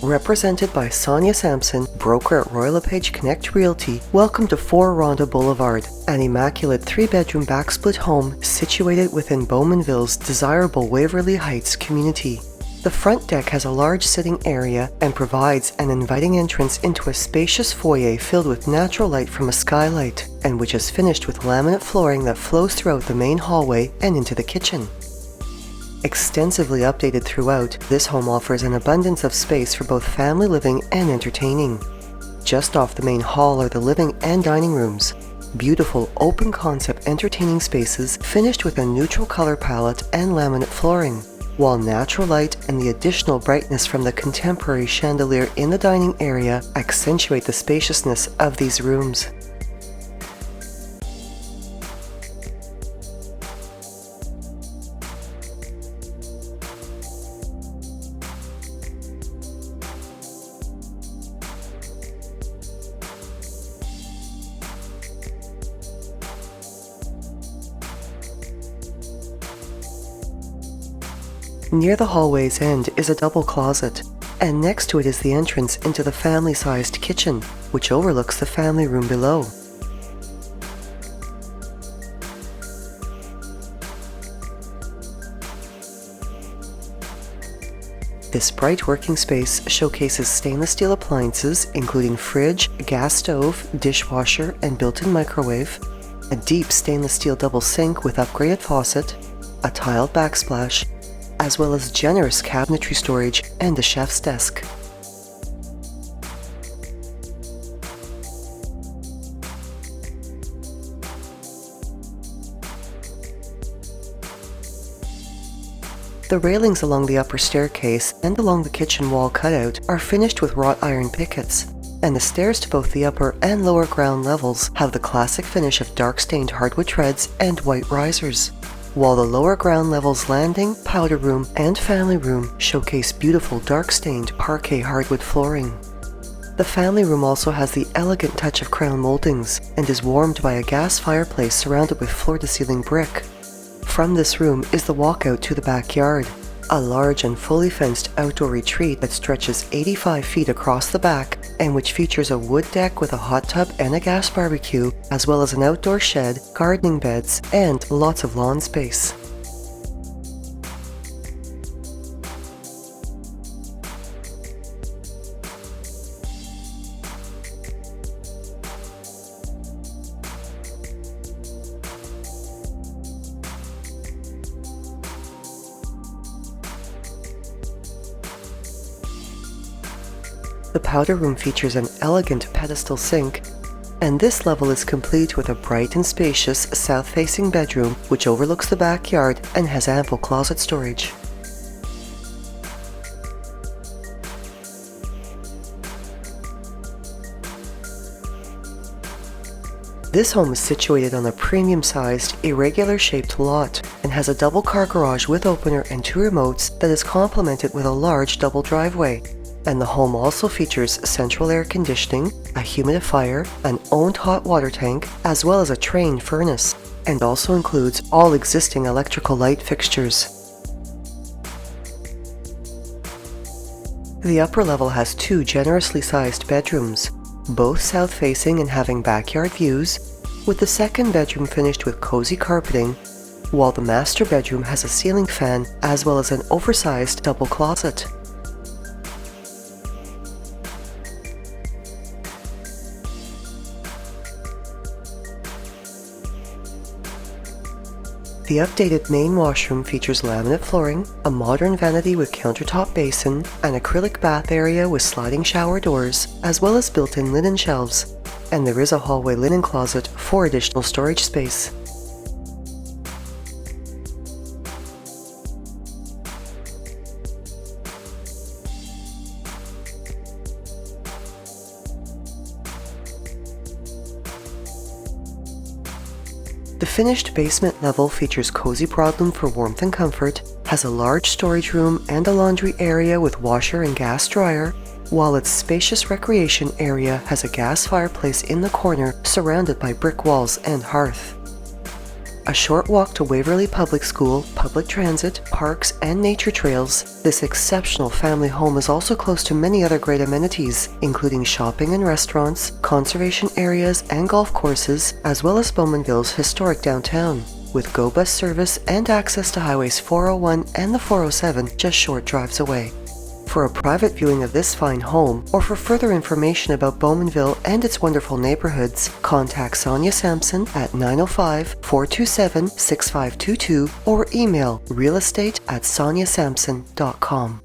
Represented by Sonia Sampson, broker at Royal LePage Connect Realty, welcome to 4 Rhonda Boulevard, an immaculate 3-bedroom backsplit home situated within Bowmanville's desirable Waverley Heights community. The front deck has a large sitting area and provides an inviting entrance into a spacious foyer filled with natural light from a skylight, and which is finished with laminate flooring that flows throughout the main hallway and into the kitchen. Extensively updated throughout, this home offers an abundance of space for both family living and entertaining. Just off the main hall are the living and dining rooms. Beautiful open-concept entertaining spaces finished with a neutral color palette and laminate flooring, while natural light and the additional brightness from the contemporary chandelier in the dining area accentuate the spaciousness of these rooms. Near the hallway's end is a double closet, and next to it is the entrance into the family-sized kitchen, which overlooks the family room below. This bright working space showcases stainless steel appliances including fridge, gas stove, dishwasher, and built-in microwave, a deep stainless steel double sink with upgraded faucet, a tiled backsplash, as well as generous cabinetry storage and a chef's desk. The railings along the upper staircase and along the kitchen wall cutout are finished with wrought iron pickets, and the stairs to both the upper and lower ground levels have the classic finish of dark-stained hardwood treads and white risers, while the lower ground level's landing, powder room, and family room showcase beautiful dark-stained parquet hardwood flooring. The family room also has the elegant touch of crown moldings and is warmed by a gas fireplace surrounded with floor-to-ceiling brick. From this room is the walkout to the backyard, a large and fully fenced outdoor retreat that stretches 85 feet across the back and which features a wood deck with a hot tub and a gas barbecue, as well as an outdoor shed, gardening beds, and lots of lawn space. The powder room features an elegant pedestal sink, and this level is complete with a bright and spacious south-facing bedroom which overlooks the backyard and has ample closet storage. This home is situated on a premium-sized, irregular-shaped lot and has a double car garage with opener and 2 remotes that is complemented with a large double driveway. And the home also features central air conditioning, a humidifier, an owned hot water tank, as well as a train furnace, and also includes all existing electrical light fixtures. The upper level has 2 generously sized bedrooms, both south-facing and having backyard views, with the second bedroom finished with cozy carpeting, while the master bedroom has a ceiling fan as well as an oversized double closet. The updated main washroom features laminate flooring, a modern vanity with countertop basin, an acrylic bath area with sliding shower doors, as well as built-in linen shelves, and there is a hallway linen closet for additional storage space. The finished basement level features cozy broadloom for warmth and comfort, has a large storage room and a laundry area with washer and gas dryer, while its spacious recreation area has a gas fireplace in the corner surrounded by brick walls and hearth. A short walk to Waverley Public School, public transit, parks, and nature trails, this exceptional family home is also close to many other great amenities, including shopping and restaurants, conservation areas and golf courses, as well as Bowmanville's historic downtown, with GO Bus service and access to Highways 401 and the 407 just short drives away. For a private viewing of this fine home, or for further information about Bowmanville and its wonderful neighborhoods, contact Sonia Sampson at 905-427-6522 or email realestate@soniasampson.com.